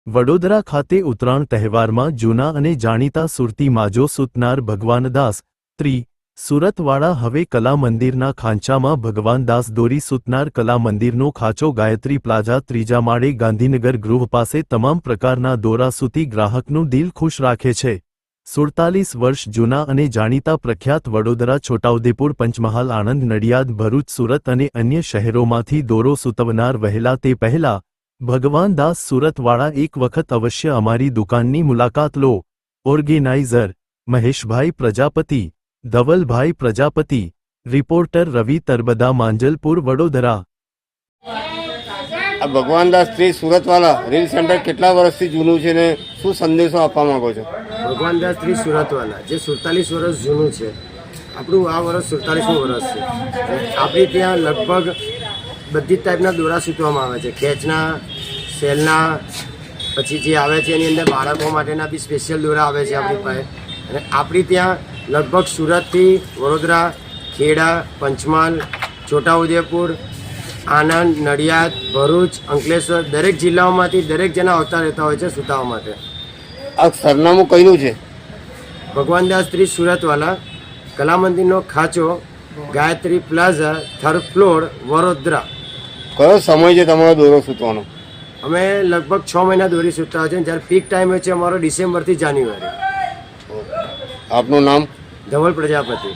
વડોદરા ખાતે ઉત્તરાયણ તહેવારમાં જૂના અને જાણીતા સુરતી માજો સૂતનાર ભગવાનદાસ ત્રી સુરતવાળા હવે કલા મંદિરના ખાંચામાં ભગવાનદાસ દોરી સૂતનાર કલા મંદિરનો ખાંચો ગાયત્રી પ્લાઝા ત્રીજા માળે ગાંધીનગર ગૃહ પાસે તમામ પ્રકારના દોરા સૂતી ગ્રાહકનું દિલ ખુશ રાખે છે। 47 વર્ષ જૂના અને જાણીતા પ્રખ્યાત વડોદરા, છોટાઉદેપુર, પંચમહાલ, આણંદ, નડિયાદ, ભરૂચ, સુરત અને અન્ય શહેરોમાંથી દોરો સૂતવનાર વહેલા તે પહેલા ભગવાનદાસ સુરતવાળા એક વખત અવશ્ય અમારી દુકાનની મુલાકાત લો। ઓર્ગેનાઇઝર મહેશભાઈ પ્રજાપતિ, ધવલભાઈ પ્રજાપતિ, રિપોર્ટર રવિ તરબદા, માંજલપુર, વડોદરા। આ ભગવાનદાસ શ્રી સુરતવાલા રીલ સેન્ટર કેટલા વર્ષથી જૂનું છે ને શું સંદેશો આપવા માંગો છો? ભગવાનદાસ શ્રી સુરતવાલા જે 47 વર્ષ જૂનું છે, આપણું આ વર્ષ 47મું વર્ષ છે। આપણી ત્યાં લગભગ બધી જ ટાઈપના દોરા સૂતવામાં આવે છે, ખેંચના, સેલના, પછી જે આવે છે એની અંદર બાળકો માટેના બી સ્પેશિયલ દોરા આવે છે આપણી પાસે। અને આપણી ત્યાં લગભગ સુરતથી વડોદરા, ખેડા, પંચમહાલ, છોટાઉદેપુર, આણંદ, નડિયાદ, ભરૂચ, અંકલેશ્વર દરેક જિલ્લાઓમાંથી દરેક જણા આવતા રહેતા હોય છે સૂતાવા માટે। આ સરનામું કયું છે? ભગવાનદાસ શ્રી સુરતવાલા, કલા મંદિરનો ખાંચો, Gayatri Plaza, 3rd floor, Vadodara. કયો સમય છે તમારો દોરો સૂતવાનો? અમે લગભગ 6 મહિના દોરી સૂતતા હોય છે, જ્યારે પીક ટાઈમ હોય છે અમારો ડિસેમ્બરથી જાન્યુઆરી। આપનું નામ? ધવલ પ્રજાપતિ।